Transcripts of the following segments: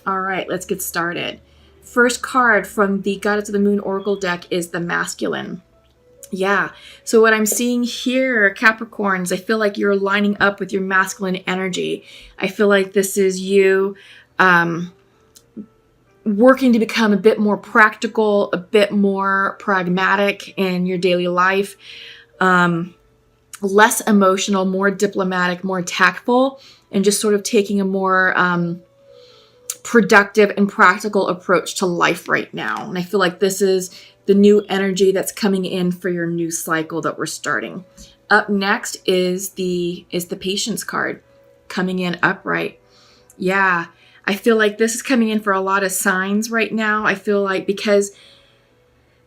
All right, let's get started. First card from the Goddess of the Moon Oracle deck is the Masculine. Yeah, so what I'm seeing here, Capricorns, I feel like you're lining up with your masculine energy. I feel like this is you working to become a bit more practical, a bit more pragmatic in your daily life, less emotional, more diplomatic, more tactful, and just sort of taking a more productive and practical approach to life right now. And I feel like this is the new energy that's coming in for your new cycle that we're starting. Up next is the Patience card coming in upright. Yeah, I feel like this is coming in for a lot of signs right now. I feel like because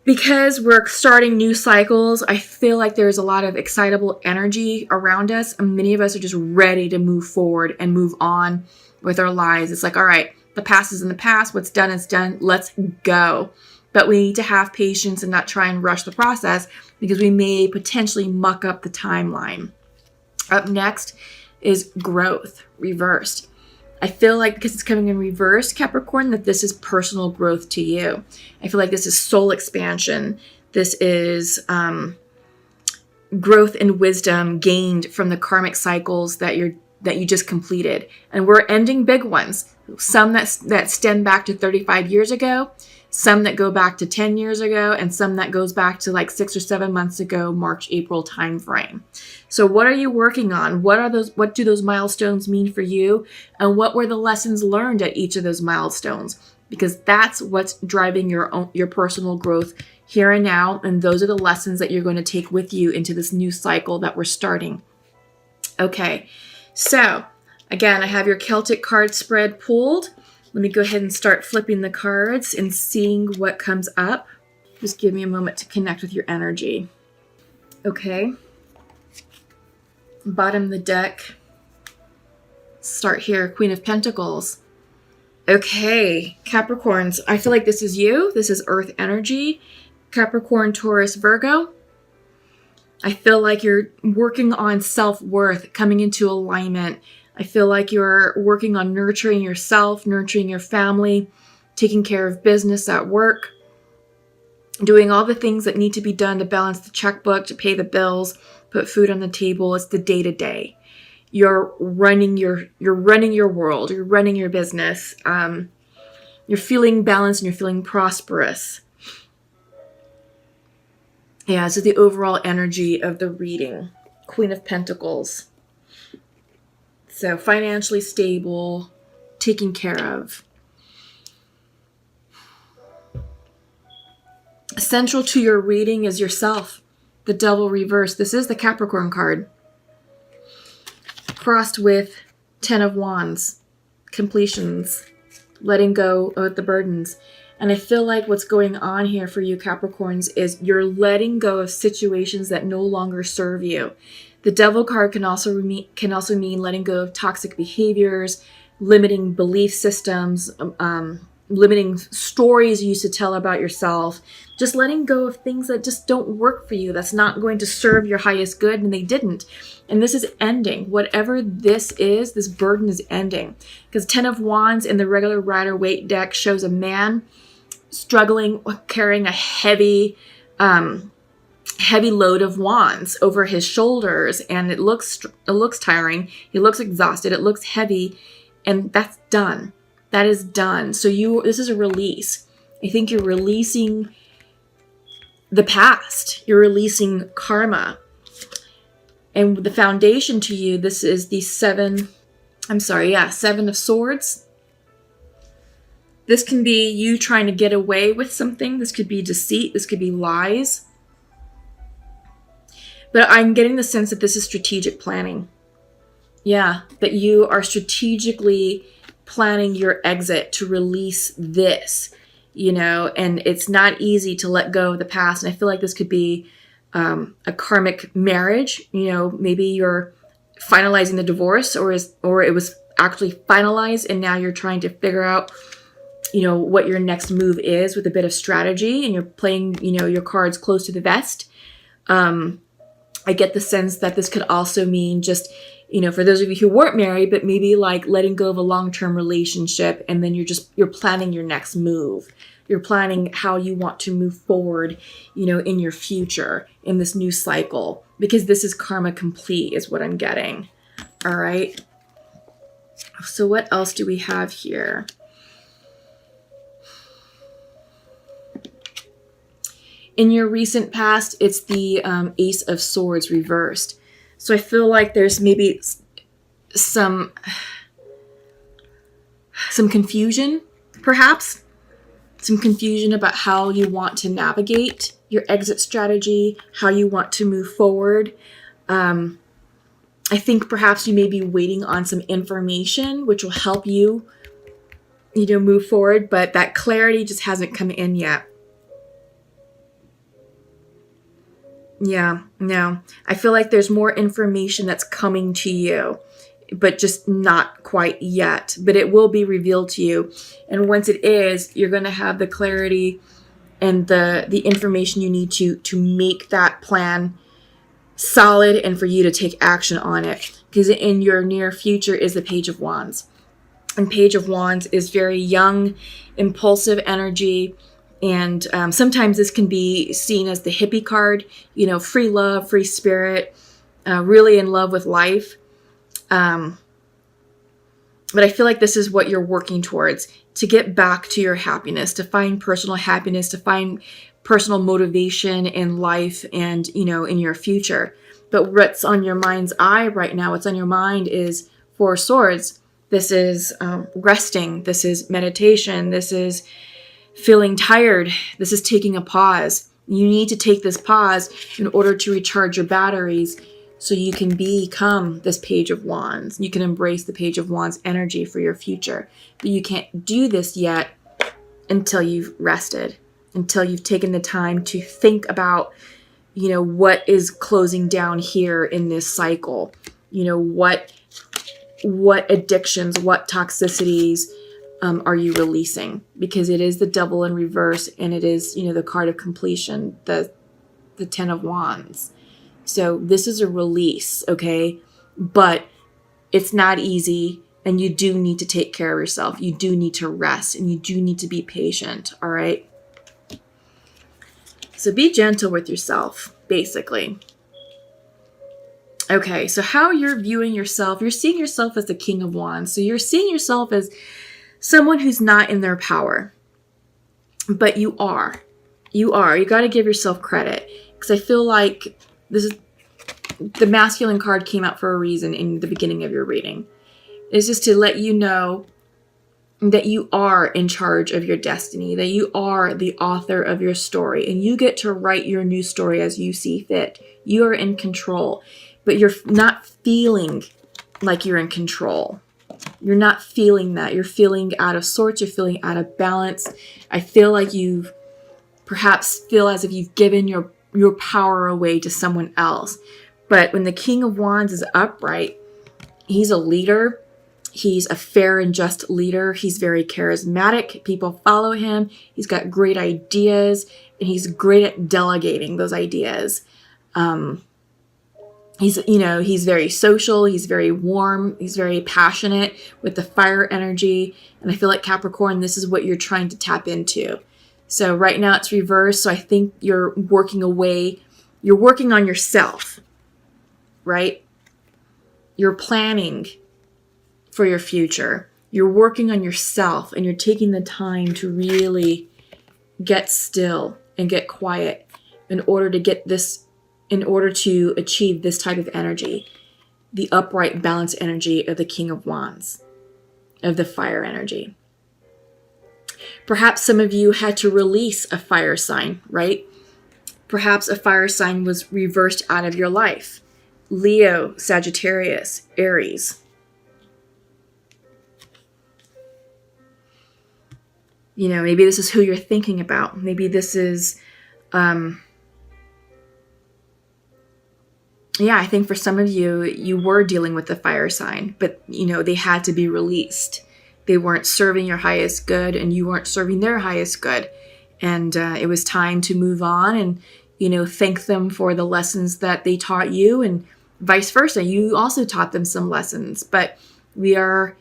we're starting new cycles, I feel like there's a lot of excitable energy around us, and many of us are just ready to move forward and move on with our lives. It's like, all right, the past is in the past. What's done is done. Let's go. But we need to have patience and not try and rush the process because we may potentially muck up the timeline. Up next is Growth, reversed. I feel like because it's coming in reverse, Capricorn, that this is personal growth to you. I feel like this is soul expansion. This is growth and wisdom gained from the karmic cycles that you just completed. And we're ending big ones. Some that stem back to 35 years ago, some that go back to 10 years ago, and some that goes back to like 6 or 7 months ago, March, April timeframe. So what are you working on? What do those milestones mean for you? And what were the lessons learned at each of those milestones? Because that's what's driving your personal growth here and now. And those are the lessons that you're going to take with you into this new cycle that we're starting. Okay, so again, I have your Celtic card spread pulled. Let me go ahead and start flipping the cards and seeing what comes up. Just give me a moment to connect with your energy. Okay. Bottom of the deck. Start here, Queen of Pentacles. Okay, Capricorns, I feel like this is you. This is Earth energy. Capricorn, Taurus, Virgo. I feel like you're working on self-worth, coming into alignment. I feel like you're working on nurturing yourself, nurturing your family, taking care of business at work, doing all the things that need to be done to balance the checkbook, to pay the bills, put food on the table. It's the day-to-day. You're running your world. You're running your business. You're feeling balanced and you're feeling prosperous. Yeah, so the overall energy of the reading. Queen of Pentacles. So financially stable, taken care of. Central to your reading is yourself. The Devil reversed. This is the Capricorn card. Crossed with 10 of Wands. Completions. Letting go of the burdens. And I feel like what's going on here for you Capricorns is you're letting go of situations that no longer serve you. The Devil card can also mean letting go of toxic behaviors, limiting belief systems, limiting stories you used to tell about yourself, just letting go of things that just don't work for you, that's not going to serve your highest good, and they didn't. And this is ending. Whatever this is, this burden is ending. Because 10 of Wands in the regular Rider-Waite deck shows a man struggling with carrying a heavy load of wands over his shoulders, and it looks tiring. He looks exhausted. It looks heavy, and that's done. That is done. So this is a release. I think you're releasing the past. You're releasing karma. And the foundation to you, this is the Seven of Swords. This can be you trying to get away with something. This could be deceit. This could be lies. But I'm getting the sense that this is strategic planning. Yeah, that you are strategically planning your exit to release this, and it's not easy to let go of the past. And I feel like this could be a karmic marriage. Maybe you're finalizing the divorce or it was actually finalized and now you're trying to figure out what your next move is with a bit of strategy, and you're playing your cards close to the vest. I get the sense that this could also mean just For those of you who weren't married, but maybe like letting go of a long-term relationship, and then you're planning your next move. You're planning how you want to move forward, in your future, in this new cycle, because this is karma complete is what I'm getting. All right. So what else do we have here? In your recent past, it's the Ace of Swords reversed. So I feel like there's maybe some confusion, perhaps. Some confusion about how you want to navigate your exit strategy, how you want to move forward. I think perhaps you may be waiting on some information which will help you, move forward, but that clarity just hasn't come in yet. Yeah, no. I feel like there's more information that's coming to you, but just not quite yet. But it will be revealed to you. And once it is, you're going to have the clarity and the information you need to make that plan solid and for you to take action on it. Because in your near future is the Page of Wands. And Page of Wands is very young, impulsive energy. And sometimes this can be seen as the hippie card, free love, free spirit, really in love with life. But I feel like this is what you're working towards, to get back to your happiness, to find personal happiness, to find personal motivation in life and, in your future. But what's on your mind's eye right now, what's on your mind is Four of Swords. This is resting. This is meditation. This is feeling tired. This is taking a pause. You need to take this pause in order to recharge your batteries so you can become this Page of Wands. You can embrace the Page of Wands energy for your future. But you can't do this yet until you've rested, until you've taken the time to think about, what is closing down here in this cycle. What addictions, what toxicities, are you releasing? Because it is the Devil in reverse, and it is, the card of completion, the Ten of Wands. So this is a release, okay? But it's not easy, and you do need to take care of yourself. You do need to rest, and you do need to be patient, all right? So be gentle with yourself, basically. Okay, so how you're viewing yourself, you're seeing yourself as the King of Wands. So you're seeing yourself as someone who's not in their power, but you are. You got to give yourself credit, because I feel like this is the masculine card came out for a reason in the beginning of your reading. It's just to let you know that you are in charge of your destiny, that you are the author of your story, and you get to write your new story as you see fit. You are in control, but you're not feeling like you're in control. You're not feeling that. You're feeling out of sorts. You're feeling out of balance. I feel like you perhaps feel as if you've given your power away to someone else. But when the King of Wands is upright, he's a leader. He's a fair and just leader. He's very charismatic. People follow him. He's got great ideas, and he's great at delegating those ideas. He's very social. He's very warm. He's very passionate with the fire energy. And I feel like Capricorn, this is what you're trying to tap into. So right now it's reversed. So I think you're working away. You're working on yourself, right? You're planning for your future. You're working on yourself, and you're taking the time to really get still and get quiet in order to achieve this type of energy, the upright, balanced energy of the King of Wands, of the fire energy. Perhaps some of you had to release a fire sign, right? Perhaps a fire sign was reversed out of your life. Leo, Sagittarius, Aries. Maybe this is who you're thinking about. Maybe this is, I think for some of you, you were dealing with the fire sign, but, they had to be released. They weren't serving your highest good, and you weren't serving their highest good. And it was time to move on and, thank them for the lessons that they taught you, and, vice versa. You also taught them some lessons, but we are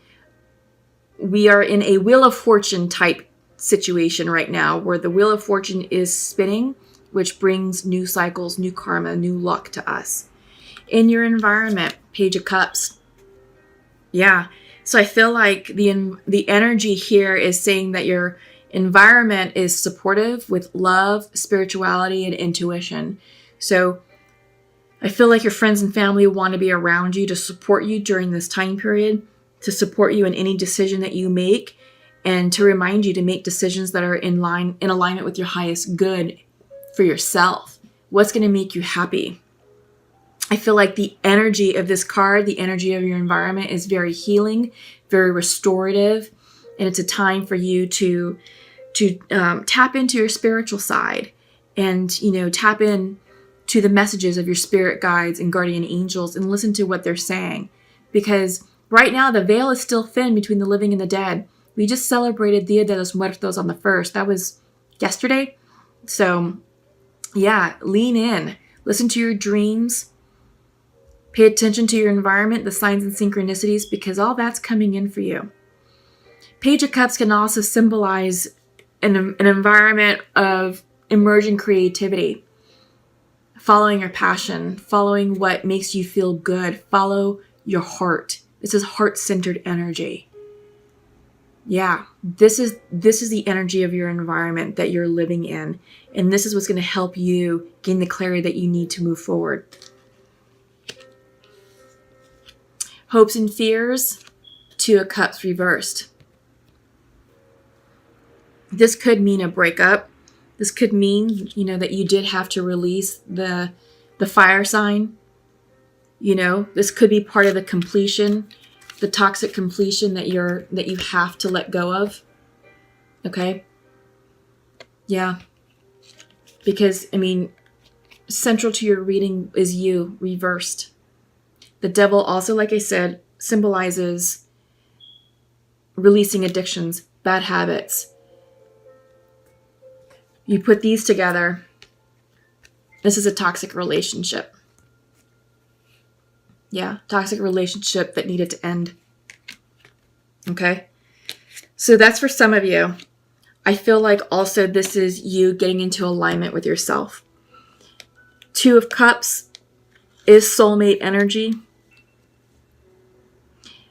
in a Wheel of Fortune type situation right now, where the Wheel of Fortune is spinning, which brings new cycles, new karma, new luck to us. In your environment, Page of Cups. Yeah. So I feel like the energy here is saying that your environment is supportive with love, spirituality, and intuition. So I feel like your friends and family want to be around you to support you during this time period, to support you in any decision that you make, and to remind you to make decisions that are in alignment with your highest good for yourself. What's going to make you happy? I feel like the energy of this card, the energy of your environment, is very healing, very restorative, and it's a time for you to tap into your spiritual side and, tap in to the messages of your spirit guides and guardian angels and listen to what they're saying. Because right now the veil is still thin between the living and the dead. We just celebrated Dia de los Muertos on the 1st. That was yesterday. So yeah, lean in, listen to your dreams, pay attention to your environment, the signs and synchronicities, because all that's coming in for you. Page of Cups can also symbolize an environment of emerging creativity, following your passion, following what makes you feel good, follow your heart. This is heart-centered energy. Yeah, this is the energy of your environment that you're living in, and this is what's going to help you gain the clarity that you need to move forward. Hopes and fears, Two of Cups reversed. This could mean a breakup. This could mean, that you did have to release the fire sign. This could be part of the completion, the toxic completion that you have to let go of. Okay? Yeah. Because, central to your reading is you reversed. The devil also, like I said, symbolizes releasing addictions, bad habits. You put these together. This is a toxic relationship. Yeah, toxic relationship that needed to end. Okay? So that's for some of you. I feel like also this is you getting into alignment with yourself. Two of Cups is soulmate energy.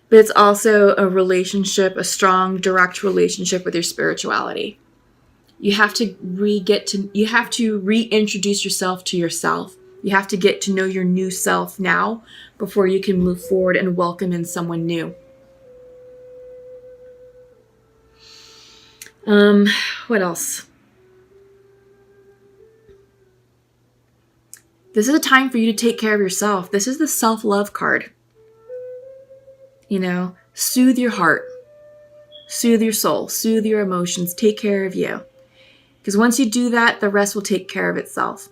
But it's also a relationship, a strong, direct relationship with your spirituality. You have to reintroduce yourself to yourself. You have to get to know your new self now before you can move forward and welcome in someone new. What else? This is a time for you to take care of yourself. This is the self-love card. Soothe your heart, soothe your soul, soothe your emotions, take care of you. Because once you do that, the rest will take care of itself.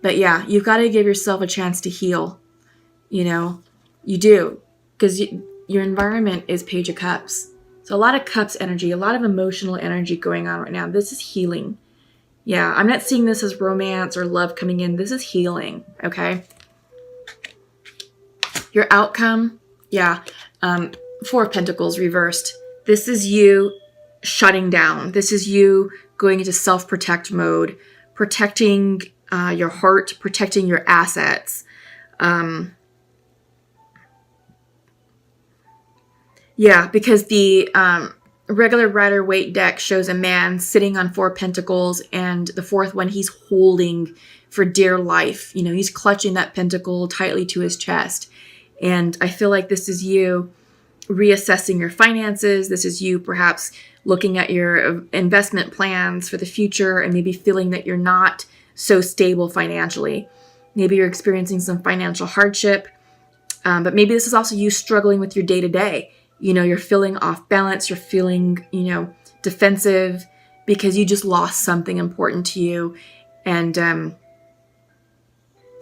But yeah, you've got to give yourself a chance to heal. You do. Because your environment is Page of Cups. So a lot of cups energy, a lot of emotional energy going on right now. This is healing. Yeah, I'm not seeing this as romance or love coming in. This is healing, okay? Your outcome, yeah. Four of Pentacles reversed. This is you shutting down. This is you going into self-protect mode, protecting your heart, protecting your assets. Because the regular Rider-Waite deck shows a man sitting on Four Pentacles, and the fourth one he's holding for dear life. He's clutching that pentacle tightly to his chest. And I feel like this is you reassessing your finances. This is you perhaps looking at your investment plans for the future and maybe feeling that you're not so stable financially. Maybe you're experiencing some financial hardship, but maybe this is also you struggling with your day-to-day. You're feeling off balance. You're feeling, defensive because you just lost something important to you. And,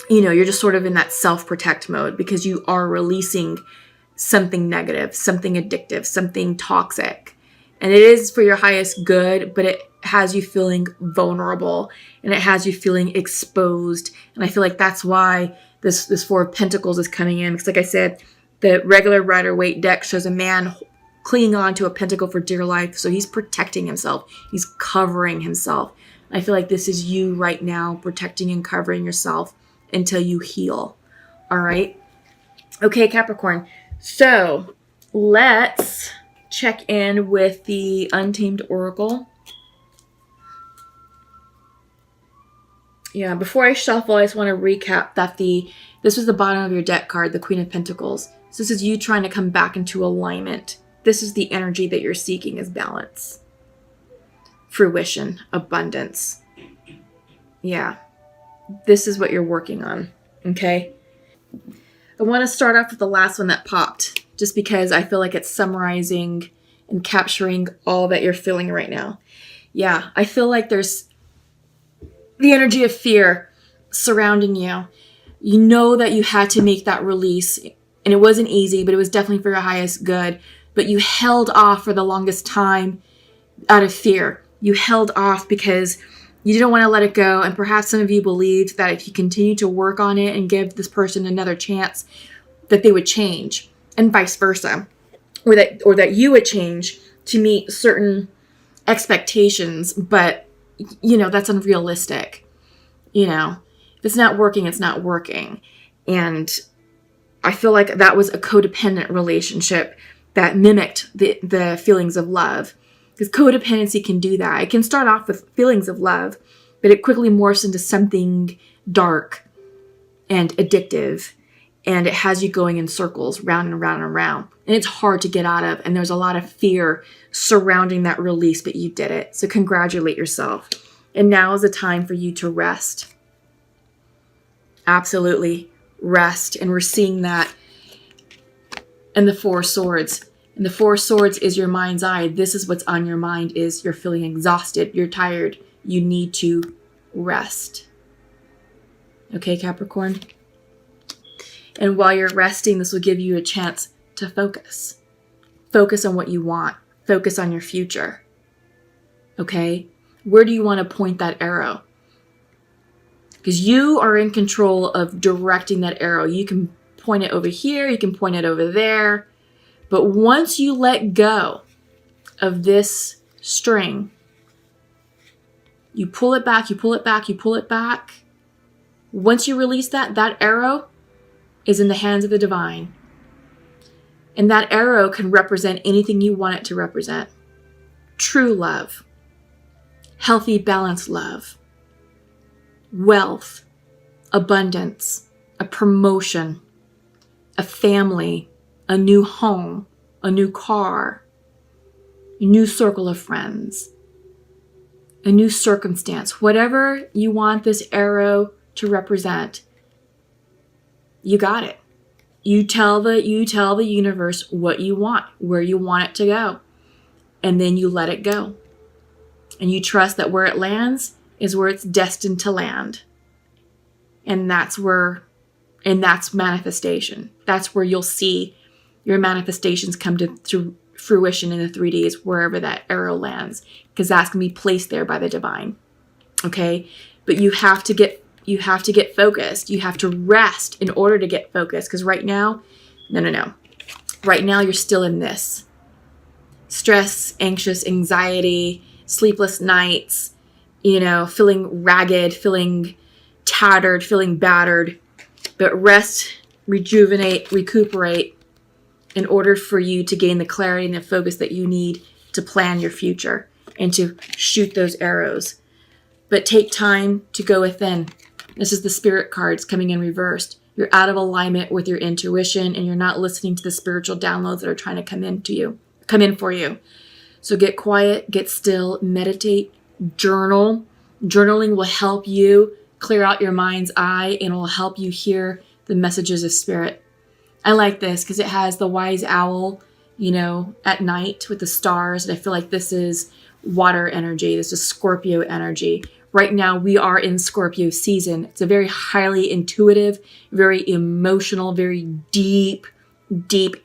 you're just sort of in that self-protect mode because you are releasing something negative, something addictive, something toxic. And it is for your highest good, but it has you feeling vulnerable and it has you feeling exposed. And I feel like that's why this Four of Pentacles is coming in. Because like I said, the regular Rider-Waite deck shows a man clinging on to a pentacle for dear life. So he's protecting himself. He's covering himself. I feel like this is you right now, protecting and covering yourself until you heal. All right. Okay, Capricorn. So let's check in with the Untamed Oracle. Yeah, before I shuffle, I just want to recap that this was the bottom of your deck card, the Queen of Pentacles. So this is you trying to come back into alignment. This is the energy that you're seeking, is balance, fruition, abundance. Yeah, this is what you're working on, okay? I want to start off with the last one that popped, just because I feel like it's summarizing and capturing all that you're feeling right now. Yeah, I feel like there's the energy of fear surrounding you. You know that you had to make that release, and it wasn't easy, but it was definitely for your highest good. But you held off for the longest time out of fear. You held off because you didn't want to let it go. And perhaps some of you believed that if you continue to work on it and give this person another chance, that they would change, and vice versa. Or that you would change to meet certain expectations. But that's unrealistic. If it's not working, it's not working. And I feel like that was a codependent relationship that mimicked the feelings of love. Because codependency can do that. It can start off with feelings of love, but it quickly morphs into something dark and addictive. And it has you going in circles, round and round and round. And it's hard to get out of. And there's a lot of fear surrounding that release, but you did it. So congratulate yourself. And now is the time for you to rest. Absolutely rest. And we're seeing that in the Four Swords. And the Four Swords is your mind's eye. This is what's on your mind, is you're feeling exhausted. You're tired. You need to rest. Okay, Capricorn? And while you're resting, this will give you a chance to focus. Focus on what you want. Focus on your future. Okay? Where do you want to point that arrow? Because you are in control of directing that arrow. You can point it over here. You can point it over there. But once you let go of this string, you pull it back, you pull it back, you pull it back. Once you release that arrow is in the hands of the divine. And that arrow can represent anything you want it to represent. True love. Healthy, balanced love. Wealth. Abundance. A promotion. A family. A new home. A new car. A new circle of friends. A new circumstance. Whatever you want this arrow to represent, you got it. You tell the universe what you want, where you want it to go. And then you let it go. And you trust that where it lands is where it's destined to land. And that's manifestation. That's where you'll see your manifestations come to fruition in the 3Ds, wherever that arrow lands. Because that's going to be placed there by the divine. Okay? But you have to get focused. You have to rest in order to get focused. Because right now, no. Right now, you're still in this. Stress, anxious, anxiety, sleepless nights, feeling ragged, feeling tattered, feeling battered. But rest, rejuvenate, recuperate in order for you to gain the clarity and the focus that you need to plan your future and to shoot those arrows. But take time to go within. This is the Spirit cards coming in reversed. You're out of alignment with your intuition, and you're not listening to the spiritual downloads that are trying to come in for you. So get quiet, get still, meditate, journal. Journaling will help you clear out your mind's eye, and it will help you hear the messages of spirit. I like this because it has the wise owl, at night with the stars. And I feel like this is water energy. This is Scorpio energy. Right now, we are in Scorpio season. It's a very highly intuitive, very emotional, very deep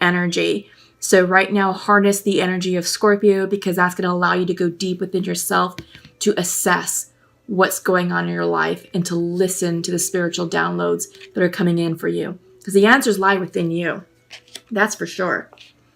energy. So right now, harness the energy of Scorpio, because that's going to allow you to go deep within yourself to assess what's going on in your life and to listen to the spiritual downloads that are coming in for you. Because the answers lie within you. That's for sure.